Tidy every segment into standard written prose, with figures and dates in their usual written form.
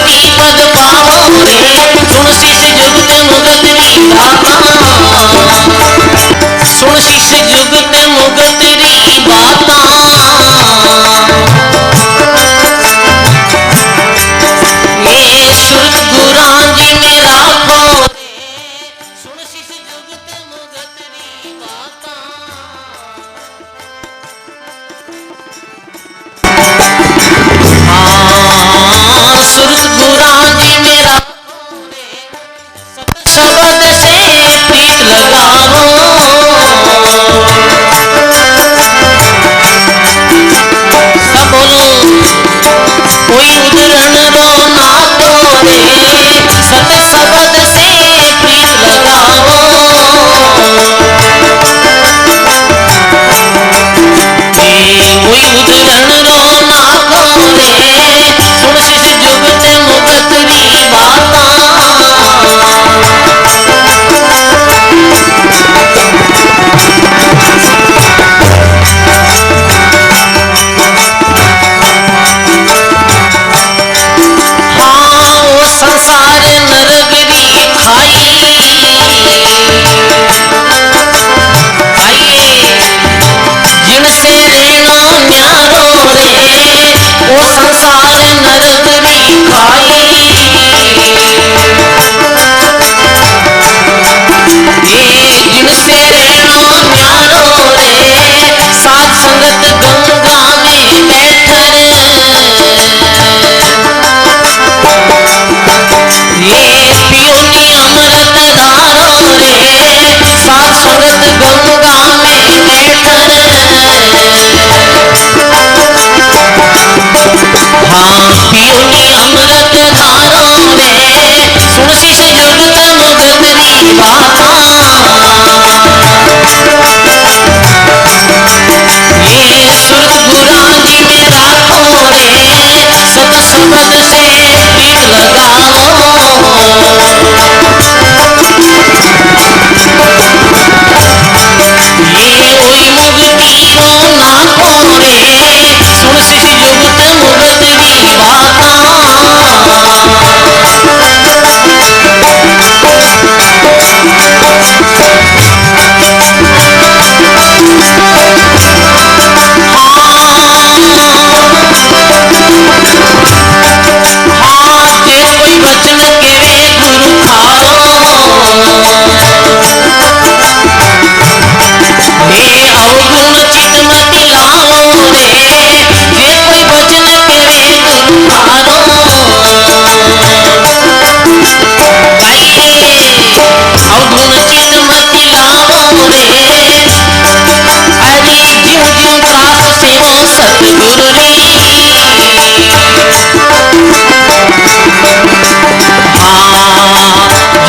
मुक्ति पद पावो रे सुन शिष जुगत मुगत री बाता सुन शिष जुगत मुगत री बाता ये सुरत गुरां जी में राखो रे सुन शिष जुगत मुगत री बाता सुरत गुरां जी में राखो रे सत शब्द से प्रीत लगावो सब बोलो कोई उदरण रो नातो रे सत शब्द से प्रीत लगावो कोई उदरण रो नातो रे सुन शिष जुगत मुगत री बाता संसार नरगरी खाई जिनसे रहना न्यारो रे वो संसार नरगरी खाई ये जिनसे रहना न्यारो रे साथ संगत गंगा में बैठर ये पियोनी अमृत धारो रे साथ संगत गंगा में बैठर हाँ पियोनी अमृत धारो रे सुन शिष जुगत मुगत री बाता ये सुरत गुरां जी में राखो रे सत शब्द से प्रीत लगाओ ये ओई मुक्ति रो नाको रे सुन शिष जुगत मुगत री बाता हाँ जे कोई वचन केवे गुरु थारो हे अवगुण चित मत लाओ रे जे कोई वचन केवे गुरु थारो अवगुण चित मत लाओ रे अरे ज्यों ज्यों प्रास सेवो सतगुरु री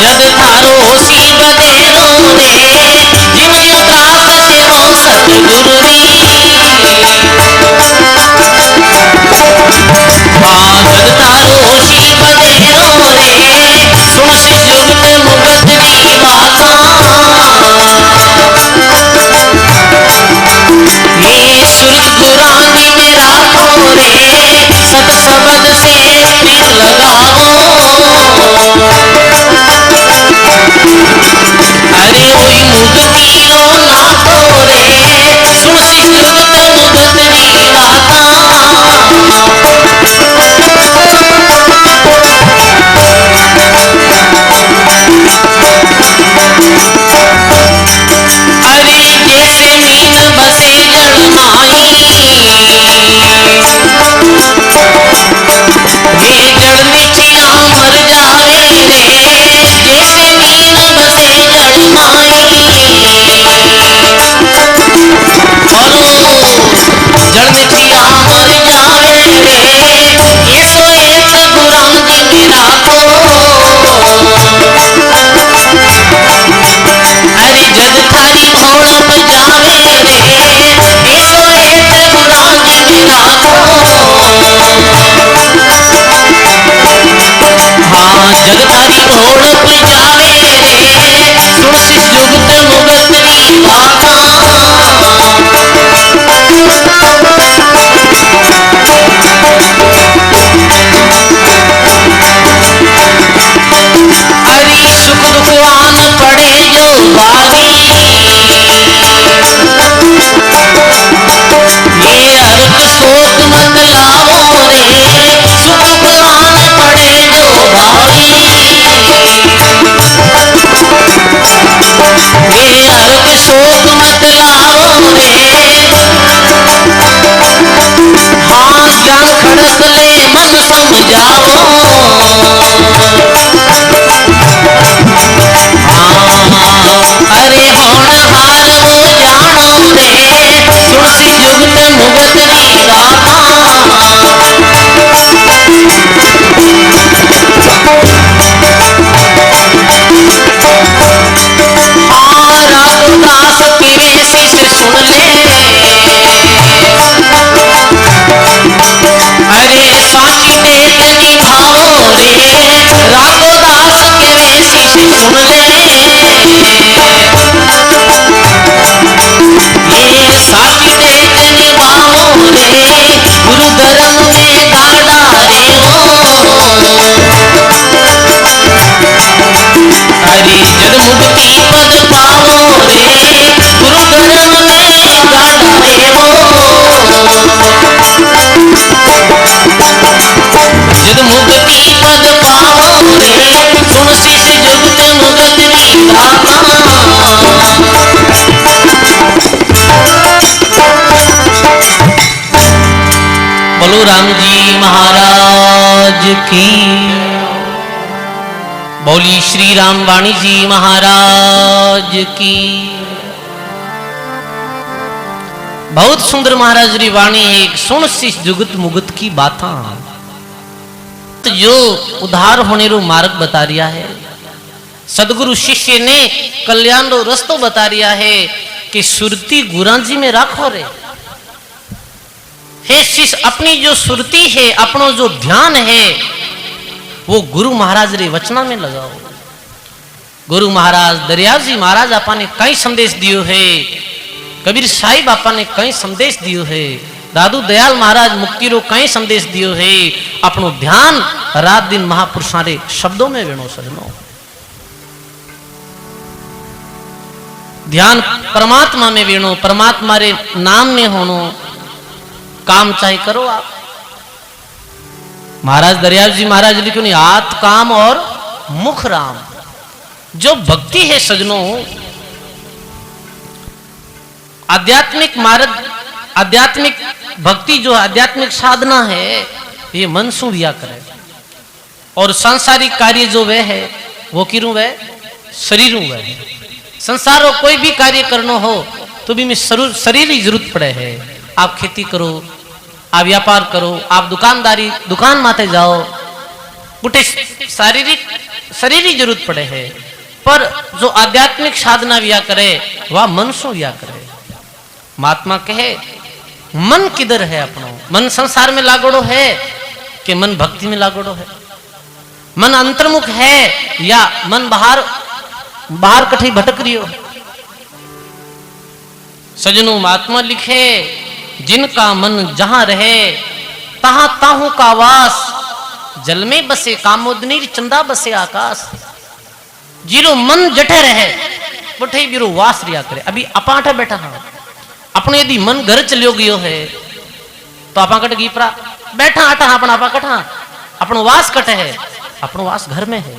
जग थारो होसी बदेरो रे जिम जिम दास सेवो सतगुरु री जग थारो होसी बदेरो रे सुन शिष जुगत मुगत री बाता ये सुरत गुरां जी में राखो रे सत शब्द से प्रीत लगावो अरे ओई मुक्ति रो नाको रे सुन शिष जुगत मुगत री बाता अरे जैसे मीन बसे जल माई ये जल मिठिया मर जावे रे जैसे मीन बसे जल माई बोलो जल मिठिया मर जावे रे ये सो एक गुरां जी में राखो अरे जग थारी भोड़प जावे रे ये सो एक गुरां जी में राखो हाँ जग थारी भोड़प जावे रे सुन शिष जुगत मुगत री बाता जाओ। अरे होनहार वो जानो रे सुनसी जुगत मुगत री गाथा। राघुदास तेरे शीश सुन ले। अरे साची नेक निभाओ रे राघुदास तेरे शीश सुन ले। ये साची नेक निभाओ रे गुरु धर्म में गाड़ा रे हो। हरि जद मुक्ति पद पाओ रे गुरु धर्म में गाड़ा रे हो। जद मुक्ति पद पाओ रे सुन शीश जुगत मुगत री गाथा। बोलो राम जी महाराज की। बोली श्री राम वाणी जी महाराज की। बहुत सुंदर महाराज री वाणी है। सुन शीश जुगत मुगत की बाता जो उद्धार होने रो मार्ग बता रिया है। सदगुरु शिष्य ने कल्याण रो रस्तो बता रिया है कि सुरती गुराजी में राखो रे। हे शिष्य अपनी जो सुरती है अपनो जो ध्यान है वो गुरु महाराज रे वचना में लगाओ। गुरु महाराज दरियाव जी महाराज आपा ने कई संदेश दियो है। कबीर साहिब आपा ने कई संदेश दियो है। दादू दयाल महाराज मुक्ति रो कई संदेश दियो है। अपनो ध्यान रात दिन महापुरुषा रे शब्दों में वेणो सजनो। ध्यान परमात्मा में वेणो, परमात्मा रे नाम में होनो। काम चाहे करो आप। महाराज दरियाव जी महाराज लिखो नहीं आत काम और मुख राम। जो भक्ति है सजनों, आध्यात्मिक मार्ग, आध्यात्मिक भक्ति जो आध्यात्मिक साधना है ये मन सु रिया करे। और सांसारिक कार्य जो वह है वो किरू वह शरीर वह है। संसार को कोई भी कार्य करना हो तो भी में शरीर की जरूरत पड़े है। आप खेती करो, आप व्यापार करो, आप दुकानदारी दुकान माते जाओ, कुटे शारीरिक शरीर की जरूरत पड़े है। पर जो आध्यात्मिक साधना विया करे वह मन सु विया करे। महात्मा कहे मन किधर है अपनो? मन संसार में लागोड़ो है कि मन भक्ति में लागोड़ो है? मन अंतर्मुख है या मन बाहर बाहर कठी भटक रही हो? सजनों महात्मा लिखे जिनका मन जहां रहे तहां ताहू का वास। जल में बसे कामोदनी चंदा बसे आकाश। जीरो मन जठे रहे बठे जीरो वास रिया करे। अभी अपाठ बैठा हाँ अपने यदि मन घर चलियो गयो है तो आपा कट गई परा बैठा आटा अपना आपा कटा अपनो वास कटे है। अपनो वास घर में है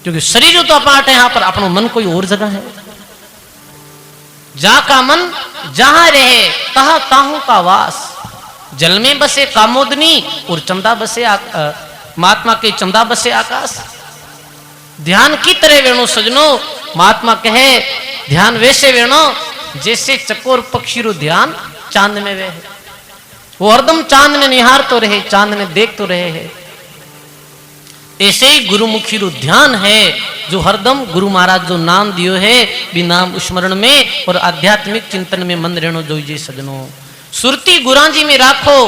क्योंकि शरीर तो अपा आटे यहाँ पर अपनो मन कोई और जगह है। जा का मन जहां रहे तहा ताहू का वास। जल में बसे कामोदनी और चंदा बसे महात्मा के चंदा बसे आकाश। ध्यान की तरह वेणो सजनो। महात्मा कहे ध्यान वैसे वेणो जैसे चकोर पक्षी रो ध्यान चांद में वे है। वो हरदम चांद में निहार तो रहे, चांद में देख तो रहे है। ऐसे ही गुरुमुखी रो ध्यान है जो हरदम गुरु महाराज जो नाम दियो है भी नाम स्मरण में और आध्यात्मिक चिंतन में मन रहनो जोईजे सजनो। सुरती गुराजी में राखो,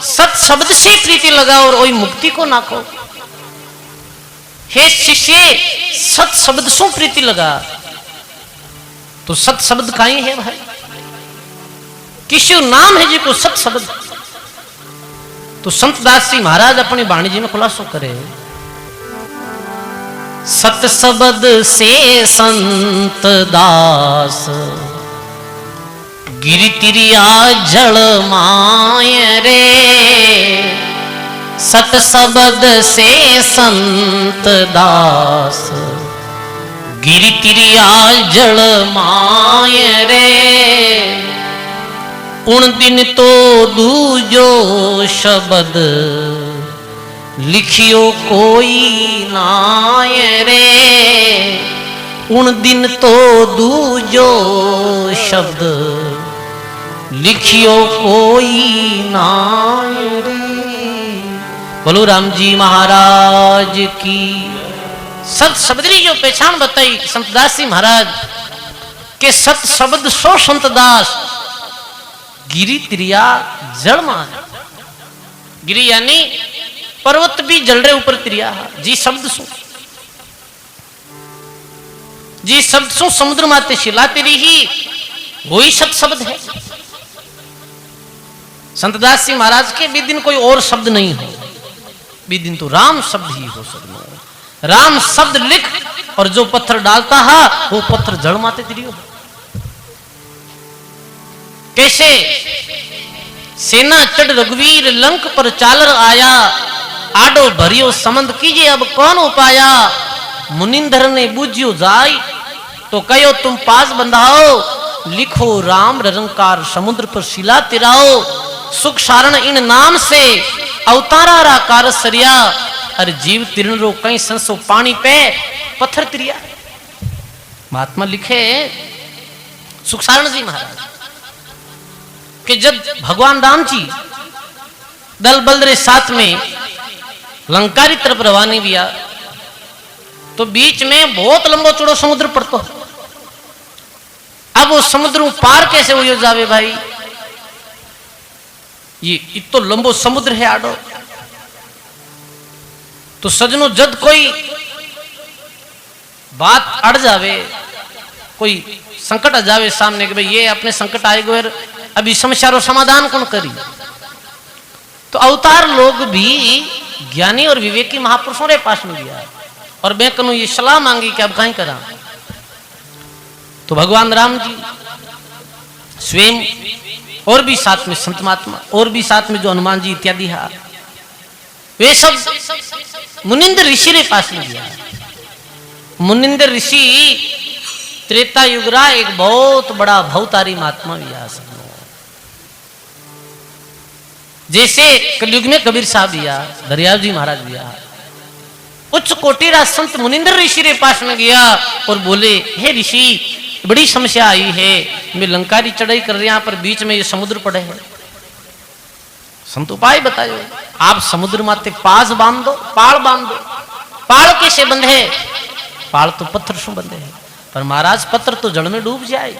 सत शब्द से प्रीति लगाओ और वही मुक्ति को नाखो। हे शिष्य सत शब्द सो प्रीति लगा तो सत शब्द काई है भाई? किसी नाम है जी को सत शब्द। तो संत दास जी महाराज अपनी वाणी जी में खुलासो करे सत शब्द से संत दास गिरि तिरिया जल माय रे। सत शब्द से संत दास गिरि तिरिया जल माय रे। उन दिन तो दूजो शब्द लिखियो कोई नाय रे, उन दिन तो दूजो शब्द लिखियो कोई नाय रे। बोलो राम जी महाराज की। सत शब्दी जो पहचान बताई संत दास जी महाराज के सत शब्द सो संत दास गिरी त्रिया जल मान। गिरी यानी पर्वत भी जल रहे ऊपर त्रिया जी शब्द सु, जी शब्द सु समुद्र माते शिला तेरी ही वही सत शब्द है। संत दास जी महाराज के भी दिन कोई और शब्द नहीं हो, भी दिन तो राम शब्द ही हो सकता। राम शब्द लिख और जो पत्थर डालता है वो पत्थर जड़ माते तिरियो। कैसे सेना चढ़ रघुवीर लंक पर चालर आया, आडो भरियो समंद कीजिए अब कौन उपाया। मुनिंदर ने बूझियो जाय तो कहो तुम पास बंधाओ, लिखो राम रंकार समुद्र पर शिला तिराओ। सुख सारण इन नाम से अवतारा रा कार सरिया, अरे जीव तिरण रो कहीं संसो पानी पे पत्थर तिरिया। महात्मा लिखे सुखसारण जी महाराज कि जब भगवान राम जी दल बल रे साथ में लंकारी तरफ रवानी हुआ तो बीच में बहुत लंबो चौड़ो समुद्र पड़तो। अब वो समुद्र पार कैसे हो जावे भाई, ये इतो लंबो समुद्र है आडो। तो सजनों जद कोई बात अड़ जावे, कोई संकट आ जावे सामने कि भाई ये अपने संकट आए गए अभी समस्या रो समाधान कौन करी, तो अवतार लोग भी ज्ञानी और विवेकी महापुरुषों रे पास में गया और मैं कनु ये सलाह मांगी कि अब कहीं करा। तो भगवान राम जी स्वयं और भी साथ में संत महात्मा और भी साथ में जो हनुमान जी इत्यादि है वे सब मुनिंदर ऋषि रे पास में गया। मुनिंदर ऋषि त्रेता युगरा एक बहुत बड़ा भवतारी महात्मा भी आ सकता। जैसे कलयुग में कबीर साहब दिया, दरियाव जी महाराज दिया, उच्च कोटि रा संत मुनिंदर ऋषि रे पास में गया और बोले हे ऋषि बड़ी समस्या आई है, मैं लंकारी चढ़ाई कर रहा पर बीच में ये समुद्र पड़े है, संत उपाय बताओ। आप समुद्र माते पास बांध दो, पाल बांध दो। पाल कैसे बंधे, पाल तो पत्थर से बंधे है, पर महाराज पत्थर तो जड़ में डूब जाए।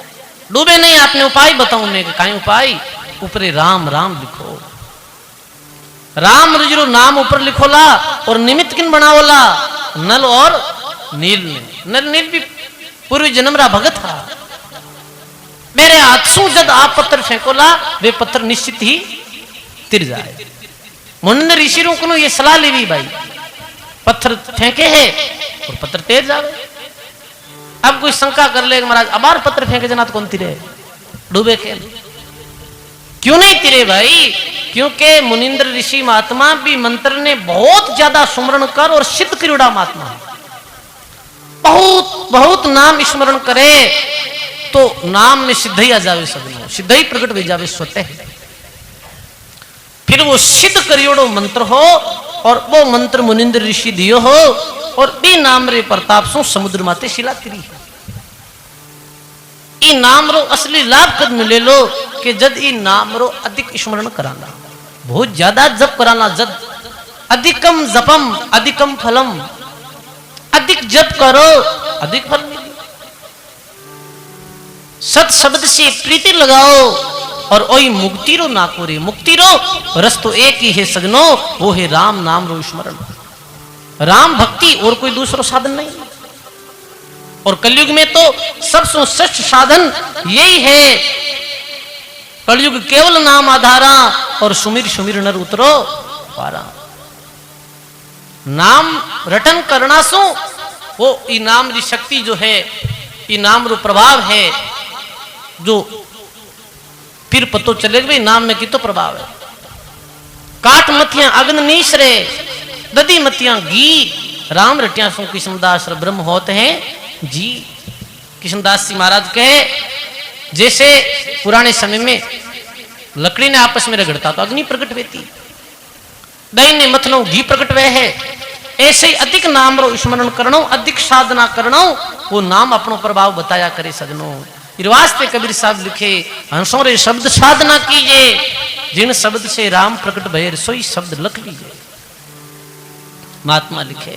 डूबे नहीं, आपने उपाय बताऊं। मैं कहीं उपाय ऊपरे राम राम लिखो, राम रुजरो नाम ऊपर लिखोला और निमित्त किन बनाओला नल और नील ने। नल नील भी पूर्व जन्म रा भगत था। मेरे हाथ सु जद आप पत्थर फेंकोला वे पत्थर निश्चित ही तिर जाए। मुनिंदर ऋषि को ये सलाह ली भाई पत्थर फेंके है और पत्थर तेज जावे। अब कोई शंका कर ले महाराज अबार पत्थर फेंके जना तो कौन तिरे, डूबे के क्यों नहीं तिरे भाई, क्योंकि मुनिंदर ऋषि महात्मा भी मंत्र ने बहुत ज्यादा सुमरण कर और सिद्ध करियोड़ा महात्मा, बहुत बहुत नाम स्मरण करे तो नाम में सिद्ध ही आ जावे, सब सिद्ध ही प्रकट हो जावे स्वतः। फिर वो सिद्ध करियोड़ो मंत्र हो और वो मंत्र मुनिंदर ऋषि दियो हो और बी नाम रे प्रताप सो समुद्र माते शिला तिरी है। ई नाम रो असली लाभ कद मिले लो कि जद ई नाम रो अधिक स्मरण कराना, बहुत ज्यादा जप कराना। जद अधिकम जपम अधिकम फलम, अधिक जप करो अधिक फल मिले। सत शब्द से प्रीति लगाओ और वही मुक्ति रो ना कोरे। मुक्ति रो रस तो एक ही है सजनो, वो है राम नाम रो स्मरण, राम भक्ति और कोई दूसरो साधन नहीं। और कलयुग में तो सबसे श्रेष्ठ साधन यही है। कलयुग केवल नाम आधारा और सुमिर सुमिर नर उतरो पारा। नाम रटन करना सो वो इनाम की शक्ति जो है, इनाम रो प्रभाव है जो फिर पतो चले भाई नाम में की तो प्रभाव है। काट मतियां अग्न नीसरे ददी मतियां घी, राम रटिया सो किशनदास ब्रह्म होते हैं जी। किशनदास जी महाराज कहे जैसे पुराने समय में लकड़ी ने आपस में रगड़ता तो अग्नि प्रकट होती, दैन्य मथनो घी प्रकट वे है। ऐसे ही अधिक नाम रो स्मरण करनो, अधिक साधना करनो, वो नाम अपनो प्रभाव बताया करे सजनो। इस वास्ते कबीर साहब लिखे, हंसों रे शब्द साधना कीजिए, जिन शब्द से राम प्रकट भये सोई शब्द लख लीजिए। महात्मा लिखे,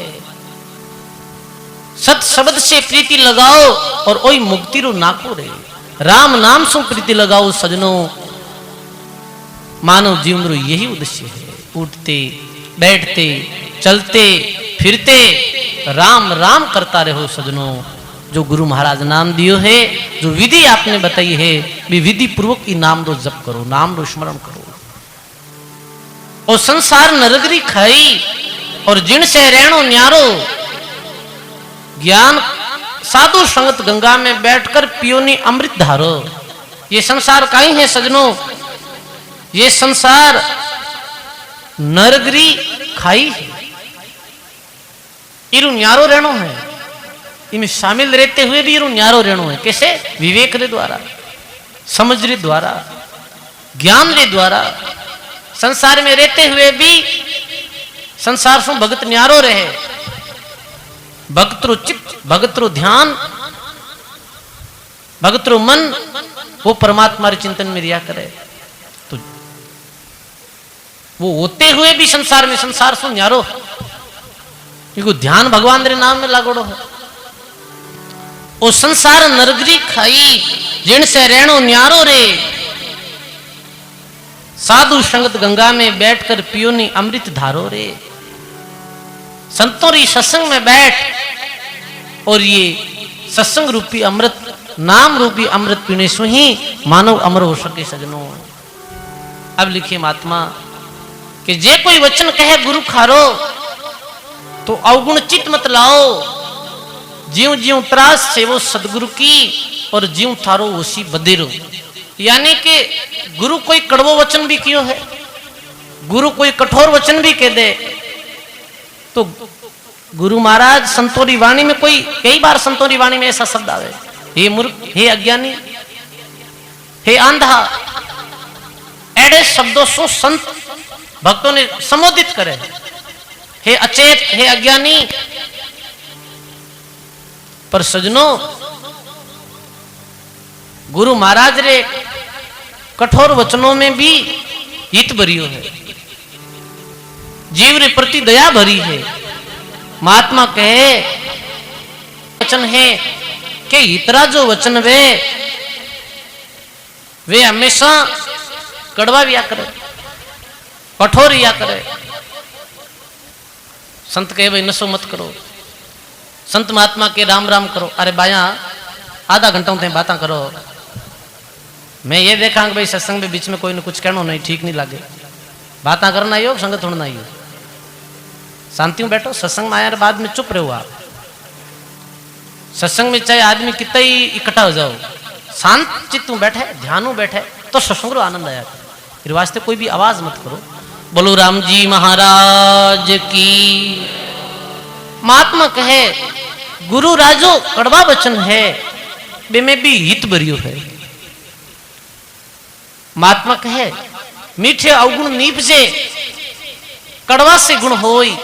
सत शब्द से प्रीति लगाओ और ओई मुक्ति रो नाको रे। राम नाम से प्रीति लगाओ सजनो, मानव जीवन रो यही उद्देश्य है। उठते बैठते चलते फिरते राम राम करता रहो सजनो। जो गुरु महाराज नाम दियो है, जो विधि आपने बताई है, भी विधि पूर्वक ही नाम रो जप करो, नाम रो स्मरण करो। और संसार नरगरी खाई और जिन से रहनो न्यारो, ज्ञान साधु संगत गंगा में बैठकर पियोनी अमृत धारो। ये संसार काई है सजनो, ये संसार नरगरी खाई है, इरु न्यारो रहनो है। इनमें शामिल रहते हुए भी इरु न्यारो रहनो है। कैसे? विवेक रे द्वारा, समझ रे द्वारा, ज्ञान रे द्वारा। संसार में रहते हुए भी संसार से भगत न्यारो रहे। भगतरो चित्त, भगतरो ध्यान, भगतरो मन वो परमात्मा रे चिंतन में रिया करे। तो वो होते हुए भी संसार में संसार से न्यारो, क्योंकि ध्यान भगवान रे नाम में लागोड़ो है। ओ संसार नरगरी खाई, जिन से रहनो न्यारो रे। साधु संगत गंगा में बैठकर पियोनी अमृत धारो रे। संतों री सत्संग में बैठ और ये सत्संग रूपी अमृत, नाम रूपी अमृत पीने से ही मानव अमर हो सके सजनो। अब लिखिए महात्मा कि जे कोई वचन कहे गुरु खारो, तो अवगुण चित मत लाओ। ज्यों ज्यों त्रास से वो सदगुरु की, और ज्यों थारो उसी बदेरो। यानी कि गुरु कोई कड़वो वचन भी कियो है, गुरु कोई कठोर वचन भी कह दे, तो गुरु महाराज संतोरी वाणी में कोई कई बार संतोरी वाणी में ऐसा शब्द आवे, हे मूर्ख, हे अज्ञानी, हे अंधा, ऐसे शब्दों से संत भक्तों ने संबोधित करे। हे अचेत, हे अज्ञानी। पर सजनो, गुरु महाराज रे कठोर वचनों में भी हित भरियो है, जीव रे प्रति दया भरी है। महात्मा कहे वचन है कि इतरा जो वचन वे हमेशा कड़वा भी करे, कठोर या करे। संत कहे भाई नशो मत करो, संत महात्मा के राम राम करो। अरे बाया आधा घंटा ते बातें करो, मैं ये देखा कि भाई सत्संग में बीच में कोई ने कुछ कहना नहीं, ठीक नहीं लगे। बातें करना ही हो, संगत होना ही हो। शांति में बैठो, सत्संग में आया बाद में चुप रहो आप। सत्संग में चाहे आदमी कितना ही इकट्ठा हो जाओ, शांत चित्त में बैठे, ध्यान में बैठे, तो सत्संग को आनंद आया। फिर वास्ते कोई भी आवाज मत करो। बोलो राम जी महाराज की। महात्मा कहे गुरु राजो कड़वा वचन है, बे में भी हित भरियो है। महात्मा कहे मीठे अवगुण नीप से कड़वा से गुण होई,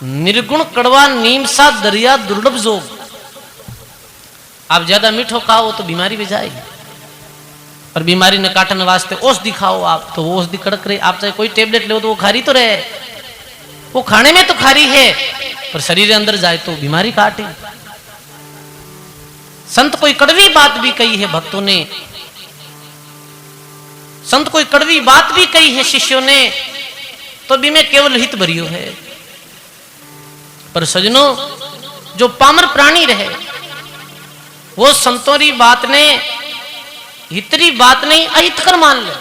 निर्गुण कड़वा नीम सा दरिया दुर्लभ जोग। आप ज्यादा मीठो खाओ तो बीमारी भी जाएगी, और बीमारी ने काटने वास्ते औषधि खाओ आप, तो वो औषधि कड़क रही। आप चाहे कोई टेबलेट लो तो वो खारी तो रहे, वो खाने में तो खारी है, पर शरीर के अंदर जाए तो बीमारी काटे। संत कोई कड़वी बात भी कही है भक्तों ने, संत कोई कड़वी बात भी कही है शिष्यों ने, तो भी में केवल हित भरियो है। पर सजनों, जो पामर प्राणी रहे वो संतोरी बात ने हितरी बात नहीं अहित कर मान ले।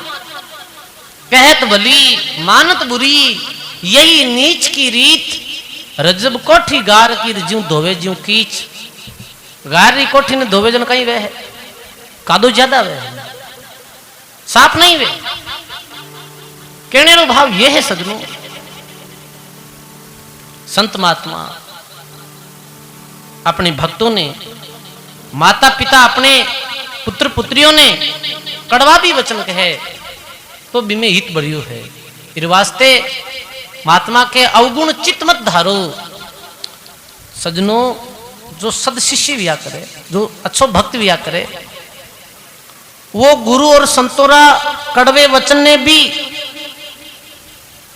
कहत भली मानत बुरी, यही नीच की रीत। रजब कोठी गार की ज्यों धोवे ज्यों कीच। गार री कोठी ने धोवे जन कहीं वे है, कादो ज्यादा वे, साफ नहीं वे। कहने रो भाव ये है सजनों, संत महात्मा अपने भक्तों ने, माता पिता अपने पुत्र पुत्रियों ने कड़वा भी वचन कहे तो भी में हित बढ़ियो है। फिर वास्ते महात्मा के अवगुण चित्त मत धारो। सजनों, जो सद शिष्य विया करे, जो अच्छो भक्त विया करे, वो गुरु और संतोरा कड़वे वचन ने भी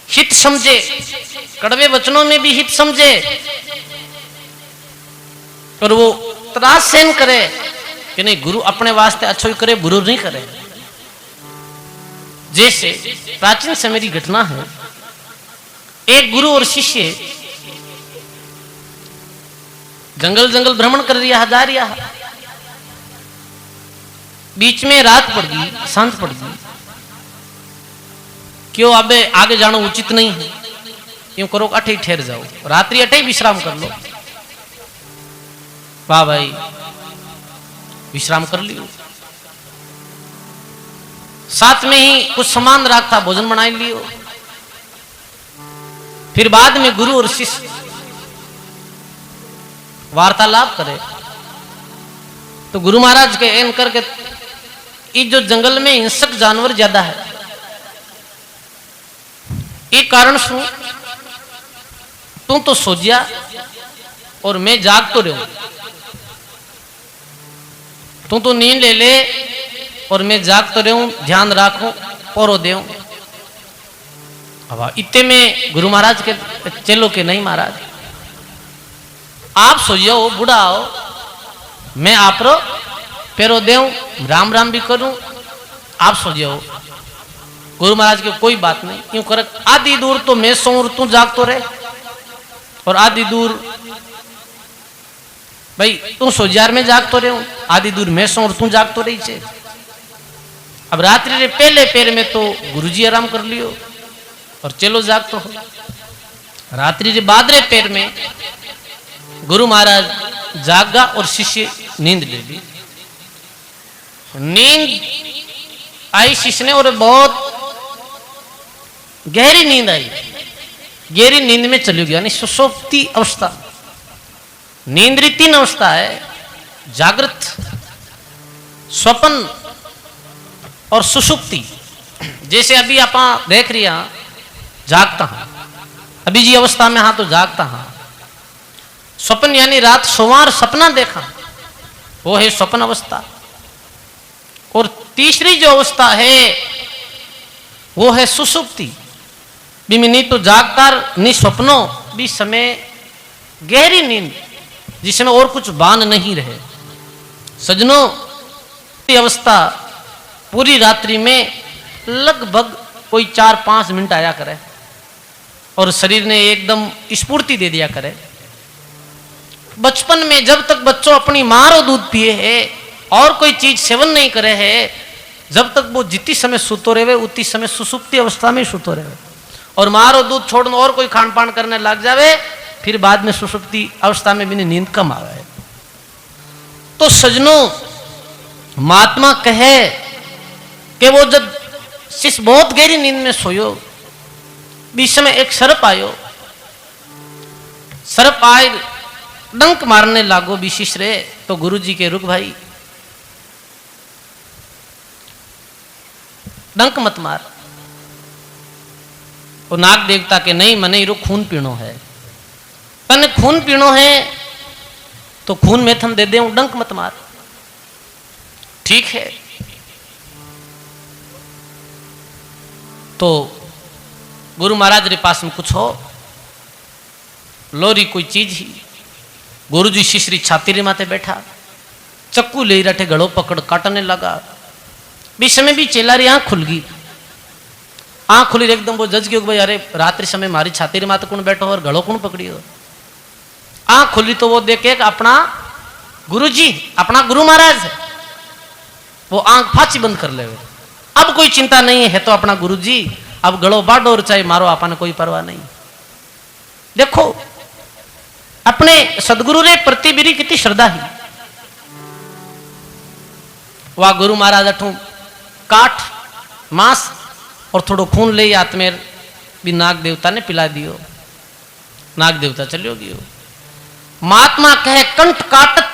हित समझे, कड़वे वचनों में भी हित समझे, और वो त्रास सहन करे कि नहीं गुरु अपने वास्ते अच्छो ही करे, बुरा नहीं करे। जैसे प्राचीन समय की घटना है, एक गुरु और शिष्य जंगल जंगल भ्रमण कर रिया, जा रिया, बीच में रात पड़ गई, सांझ पड़ गई। क्यों अबे आगे जाना उचित नहीं है, क्यों करो अठे ठहर जाओ, रात्रि अठे विश्राम कर लो। वाह भाई, विश्राम कर लियो, साथ में ही कुछ सामान रखा, भोजन बना लियो। फिर बाद में गुरु और शिष्य वार्तालाप करे तो गुरु महाराज के एन करके, ये जो जंगल में हिंसक जानवर ज्यादा है, एक कारण सु तू तो सो जा और मैं जाग तो रहूं, तू तो नींद ले ले और मैं जाग तो रहूं, ध्यान राखूं, पोरो देऊं। अब इतने में गुरु महाराज के चेलो के नहीं महाराज, आप सो जाओ, बूढ़ा हो, मैं आप रो पेरो देऊं, राम राम भी करूं, आप सो जाओ। गुरु महाराज की कोई बात नहीं, क्यों कर, आधी दूर तो मैं सो और तू जाग तो रहे, और आधी दूर भाई तू सो जार में जाग तो रहे हूं, आधी दूर मैं सो और तू जाग तो रही छे। अब रात्रि रे पहले पैर में तो गुरुजी आराम कर लियो और चलो जाग तो हो, रात्रि रे बाद रे पैर में गुरु महाराज जागा और शिष्य नींद ले ली। नींद आई शिष्य ने और बहुत गहरी नींद आई, गहरी नींद में चली गया, यानी सुषुप्ति अवस्था। नींद री 3 अवस्था है, जागृत, स्वप्न और सुषुप्ति। जैसे अभी आप देख रही हैं, जागता हाँ, अभी जी अवस्था में हाँ तो जागता हाँ। स्वप्न यानी रात सोवार सपना देखा, वो है स्वप्न अवस्था। और तीसरी जो अवस्था है वो है सुषुप्ति। नहीं तो जागकर नहीं स्वप्नों भी समय गहरी नींद, जिसमें और कुछ बान नहीं रहे। सजनों, अवस्था पूरी रात्रि में लगभग कोई 4-5 मिनट आया करे और शरीर ने एकदम स्फूर्ति दे दिया करे। बचपन में जब तक बच्चों अपनी मां रो दूध पिए है और कोई चीज सेवन नहीं करे है, जब तक वो जितनी समय सुतो रहे उतनी समय सुसुप्ति अवस्था में सुतो रहे, और मां रो दूध छोड़ना और कोई खान पान करने लग जावे, फिर बाद में सुसुप्ति अवस्था में भी नींद कम आवे। तो सजनों, महात्मा कहे कि वो जब शिष्य बहुत गहरी नींद में सोयो, बीच में एक सर्प आयो, सर्प आए डंक मारने लागो भी शिष्य रे, तो गुरुजी के रुक भाई, डंक मत मार। वो नाग देवता के नहीं मने रो खून पीनो है, तने खून पीनो है तो खून में थम दे दे, डंक मत मार। ठीक है, तो गुरु महाराज रे पास में कुछ हो लोरी कोई चीज ही, गुरु जी शिष्य छाती रे माथे बैठा, चक्कू ले रटे गड़ो पकड़ काटने लगा। बीच समय भी चेला री आंख खुल गई, आंख खुली एकदम वो जज गयो भाई अरे रात्रि समय मारी छाती रे माथे कौन बैठो और गड़ो कौन पकड़ियो। आंख खुली तो वो देखे अपना गुरुजी, अपना गुरु महाराज है। वो आंख फाची बंद कर ले, अब कोई चिंता नहीं है तो अपना गुरुजी, अब गड़ो बाडो और चाहे मारो, आपने कोई परवाह नहीं। देखो अपने सदगुरु रे प्रति मेरी कितनी श्रद्धा ही। वह गुरु महाराज अठू काठ मांस और थोड़ो खून ले आत्मेर भी नाग देवता ने पिला दियो, नाग देवता चलियो गयो। महात्मा कहे कंठ काटत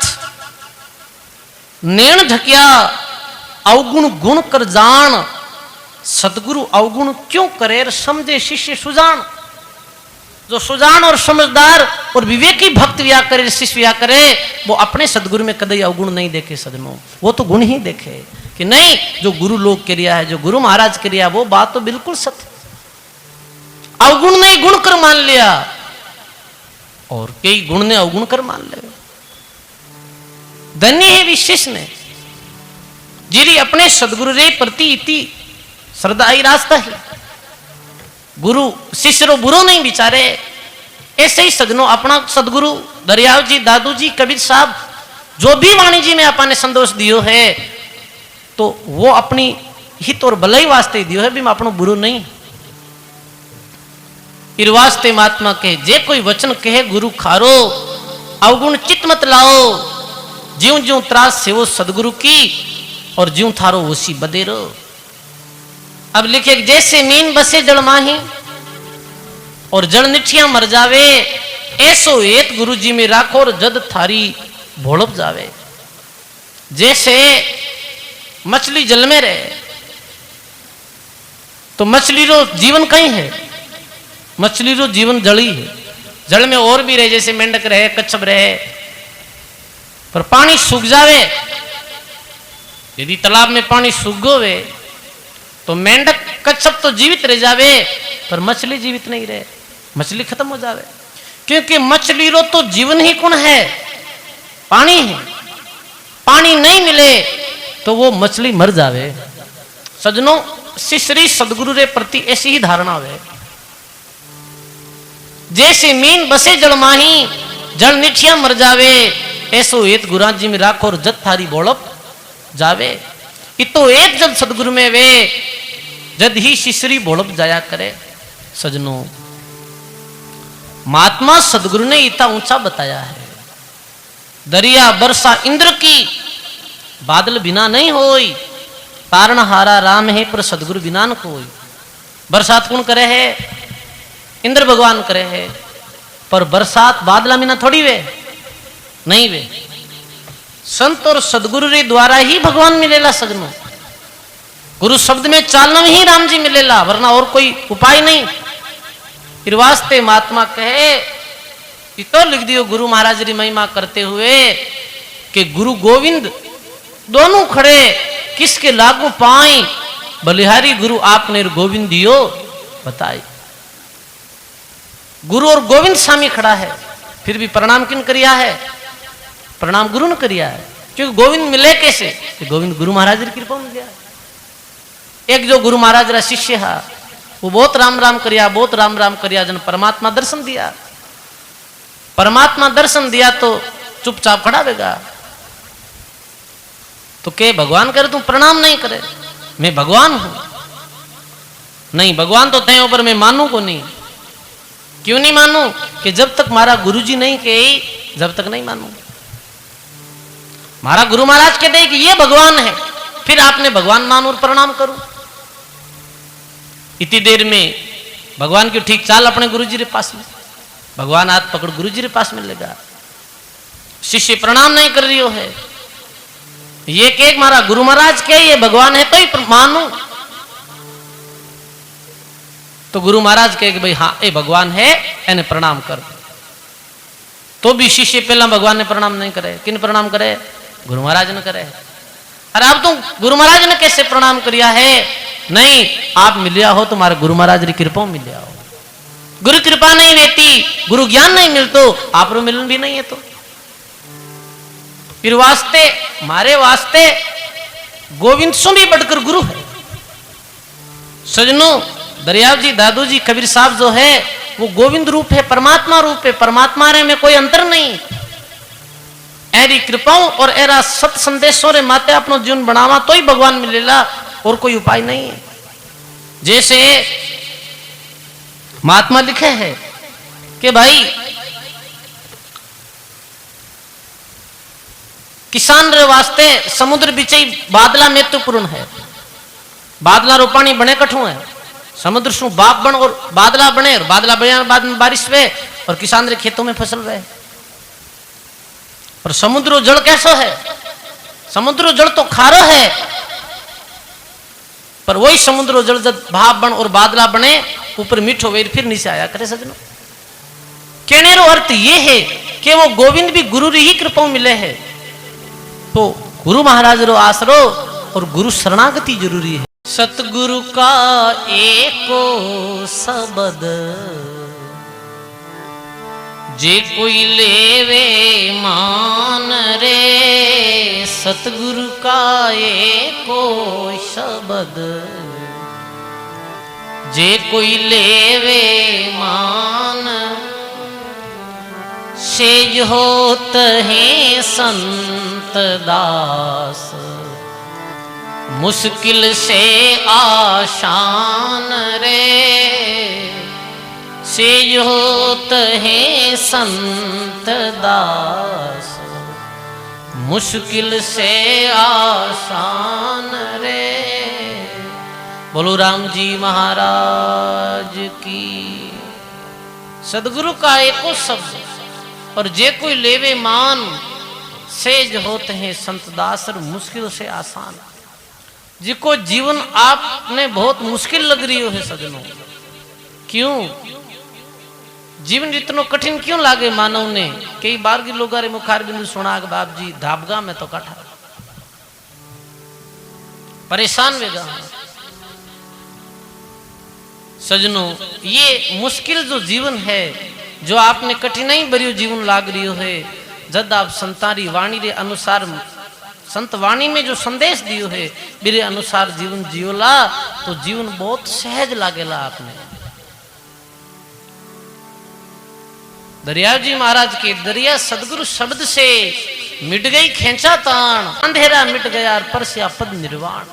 नैन ढकिया अवगुण गुण कर जान, सदगुरु अवगुण क्यों करे समझे शिष्य सुजान। जो सुजान और समझदार और विवेकी भक्त व्या करे, शिष्य व्या करे, वो अपने सदगुरु में कदई अवगुण नहीं देखे सजनों, वो तो गुण ही देखे कि नहीं जो गुरु लोग क्रिया है, जो गुरु महाराज क्रिया, वो बात तो बिल्कुल सत्य। अवगुण नहीं गुण कर मान लिया और कई गुण ने अवगुण कर मान ले। धन्य है विशेष ने जिरी अपने सदगुरु रे प्रति इति श्रद्धा ही रास्ता है, गुरु शिष्य रो बुरो नहीं बिचारे। ऐसे ही सजनों अपना सदगुरु दरियाव जी, दादू जी, कबीर साहब जो भी वाणी जी में अपन ने संदेश दियो है तो वो अपनी हित और भलाई वास्ते दियो है, भी मैं अपनो बुरो नहीं। इर वास्ते महात्मा कहे जे कोई वचन कहे गुरु खारो, अवगुण चित मत लाओ, ज्यों ज्यों त्रास से वो सदगुरु की और ज्यों थारो उसी बदेरो। अब लिखे जैसे मीन बसे जल माही और जल निठिया मर जावे, ऐसो हेत गुरु जी में राखो और जद थारी भोड़प जावे। जैसे मछली जल में रहे तो मछली रो जीवन कहीं है, मछली रो जीवन जल ही है। जल में और भी रहे, जैसे मेंढक रहे, कच्छप रहे, पर पानी सूख जावे, यदि तालाब में पानी सूख गए तो मेंढक कच्छप तो जीवित रह जावे, पर मछली जीवित नहीं रहे, मछली खत्म हो जावे। क्योंकि मछली रो तो जीवन ही कौन है, पानी है। पानी नहीं मिले तो वो मछली मर जावे। सजनों श्री सदगुरु रे प्रति ऐसी ही धारणा है। जैसे मीन बसे जल माही, जल निठिया मर जावे, ऐसो एक गुरु जी में राखो और जद थारी बोलप जावे। इतो एक जब सदगुरु में वे जद ही शिशरी बोलप जाया करे। सजनों महात्मा सदगुरु ने इतना ऊंचा बताया है, दरिया बरसा इंद्र की, बादल बिना नहीं होई, तारण हारा राम है पर सदगुरु बिना न कोई। बरसात कौन करे है, इंद्र भगवान करे है, पर बरसात बादला बिना थोड़ी वे नहीं वे। संत और सदगुरु रे द्वारा ही भगवान मिलेला। सजनों गुरु शब्द में चालना में ही राम जी मिलेला, वरना और कोई उपाय नहीं। फिर वास्ते महात्मा कहे तो लिख दियो गुरु महाराज री महिमा करते हुए कि गुरु गोविंद दोनों खड़े किसके लागू पाए, बलिहारी गुरु आपने गोविंद दियो बताई। गुरु और गोविंद स्वामी खड़ा है, फिर भी प्रणाम किन करिया है, प्रणाम गुरु ने करिया है। क्योंकि गोविंद मिले कैसे, कि गोविंद गुरु महाराज की कृपा मिल गया। एक जो गुरु महाराज रा शिष्य है वो बहुत राम राम करिया, बहुत राम राम करिया, जन परमात्मा दर्शन दिया। परमात्मा दर्शन दिया तो चुपचाप खड़ा रहेगा, तो के भगवान करे तू प्रणाम नहीं करे, मैं भगवान हूं। नहीं, भगवान तो तय ऊपर मैं मानू को नहीं। क्यों नहीं मानू, कि जब तक मारा गुरुजी नहीं कहे जब तक नहीं मानू। मारा गुरु महाराज कहते हैं कि ये भगवान है, फिर आपने भगवान मानो और प्रणाम करूं। इतनी देर में भगवान की ठीक चाल अपने गुरुजी के पास में, भगवान हाथ पकड़ गुरुजी के पास में लेगा। शिष्य प्रणाम नहीं कर रही हो है, ये के मारा गुरु महाराज के ये भगवान है तो ही मानू। तो गुरु महाराज कहे कि भाई हाँ ये भगवान है, इन्हें प्रणाम कर। तो भी शिष्य पहला भगवान ने प्रणाम नहीं करे, किन प्रणाम करे, गुरु महाराज ने करे। अरे अब तुम गुरु महाराज ने कैसे प्रणाम करिया है, नहीं आप मिलिया हो तुम्हारे गुरु महाराज की कृपा मिलिया हो। गुरु कृपा नहीं रहती, गुरु ज्ञान नहीं मिलतो, आप रो मिलन भी नहीं है। तो फिर वास्ते मारे वास्ते गोविंद सु भी बढ़कर गुरु है। सजनों दरियाव जी, दादू जी, कबीर साहब जो है वो गोविंद रूप है, परमात्मा रूप है। परमात्मा रे में कोई अंतर नहीं। एरी कृपाओं और एरा सत संदेशों रे माते अपनो जीवन बनावा तो ही भगवान मिलेला, और कोई उपाय नहीं है। जैसे महात्मा लिखे है कि भाई किसान रे वास्ते समुद्र बिचई बादला महत्वपूर्ण है। बादला रो पानी बने कठू है, समुद्र सु बाप बन और बादला बने, और बादला बने बाद में बारिश वे और किसान रे खेतों में फसल रहे। पर समुद्र जल कैसो है, समुद्र जल तो खारो है, पर वही समुद्र जल जब भाप बन और बादला बने ऊपर मीठो वे फिर नीचे आया करे। सजनों कहने रो अर्थ ये है कि वो गोविंद भी गुरु री ही कृपा मिले है। तो गुरु महाराज रो आसरो और गुरु शरणागति जरूरी है। सतगुरु का एको शब्द जे कोई लेवे मान रे, सतगुरु का एको शब्द जे कोई लेवे मान, सेज होत है संत दास मुश्किल से आसान रे, सेज होत है संत दास मुश्किल से आसान रे। बोलो राम जी महाराज की। सदगुरु का एको शब्द और जे कोई लेवे मान, सेज होते हैं संत दास मुश्किल से आसान। जिको जीवन आपने बहुत मुश्किल लग रही हो है सजनों, क्यों जीवन इतना कठिन क्यों लागे मानव ने? कई बार की लोग मुखार बिंदु सुना बाप जी धाबगा में तो कठा परेशान वेगा। सजनों ये मुश्किल जो जीवन है, जो आपने कठिनाई भरियो जीवन लाग रही है, जब आप संतारी वाणी रे अनुसार संत वाणी में जो संदेश दियो है मेरे अनुसार जीवन जियोला तो जीवन बहुत सहज लागेला। आपने दरिया जी महाराज के दरिया सदगुरु शब्द से मिट गई खेचा ताण, अंधेरा मिट गया परस्या पद निर्वाण।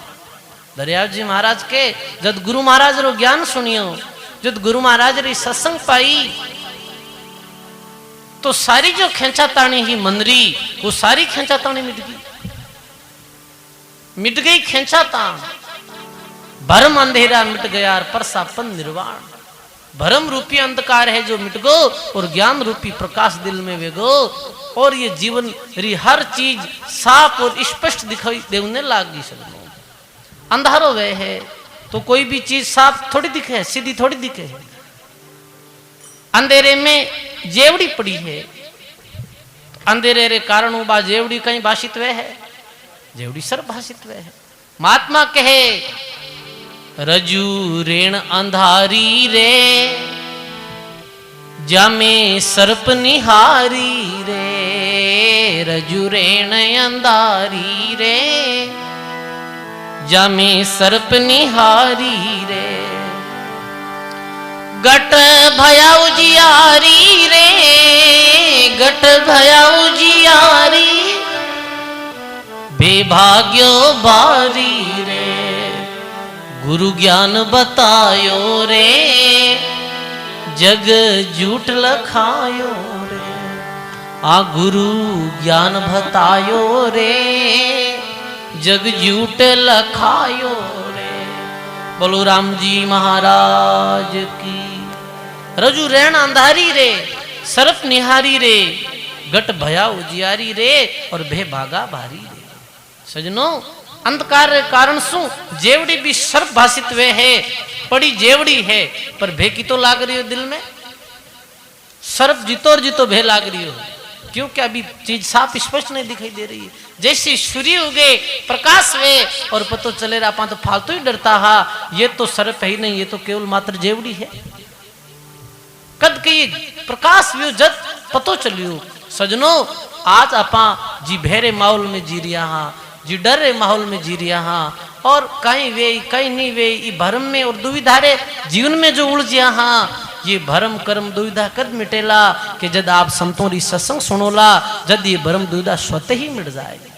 दरिया जी महाराज के जब गुरु महाराज रो ज्ञान सुनियो, जब गुरु महाराज री सत्संग पाई तो सारी जो खेचा ताणी ही मंदरी वो सारी खेचा ताणी मिट गई, मिट गई खेचा ताण। भरम अंधेरा मिट गया परसापन निर्वाण। भरम रूपी अंधकार है जो मिट गो और ज्ञान रूपी प्रकाश दिल में वेगो, और ये जीवन री हर चीज साफ और स्पष्ट दिखाई देने लागी। सजनों अंधारो वह है तो कोई भी चीज साफ थोड़ी दिखे, सीधी थोड़ी दिखे। अंधेरे में जेवड़ी पड़ी है, अंधेरे रे कारण बा जेवड़ी कहीं भाषित वे है, जेवड़ी सर्व भाषित वे है। महात्मा कहे रजू रेण अंधारी रे, जामे सर्प निहारी रे, रजू रेण अंधारी रे, जामे सर्प निहारी रे। गट भया उजियारी रे, गट भया उजियारी, बेभाग्यो बारी रे, गुरु ज्ञान बतायो रे, जग झूठ लखायो रे। आ गुरु ज्ञान बतायो रे, जग झूठ लखायो रे। बोलो राम जी महाराज की। रजू रेण अंधारी रे, सर्प निहारी रे, गट भया उजियारी रे, और भे भागा भारी रे। सजनों अंधकार कारण सु जेवड़ी भी सर्प भाषित वे है, पड़ी जेवड़ी है पर भे की तो लाग रही हो दिल में। सर्प जीतो और जीतो भे लाग रही हो, क्योंकि अभी चीज साफ स्पष्ट नहीं दिखाई दे रही है। जैसे सूर्य उगे प्रकाश वे और पतो चले रहा तो फालतू ही डरता हा, ये तो सर्प ही नहीं, ये तो केवल मात्र जेवड़ी है। कद के प्रकाश व्यू जद पतो चलियो। सजनों आज आपा जी भेरे माहौल में जी रिया हा, जी डरे माहौल में जी रिया हाँ, और कहीं वे कहीं नहीं वे, ये भरम में और दुविधारे जीवन में जो उलझिया हाँ, ये भरम कर्म दुविधा कद मिटेला कि जब आप संतों री सत्संग सुनोला, जब ये भरम दुविधा स्वतः ही मिट जाएगी।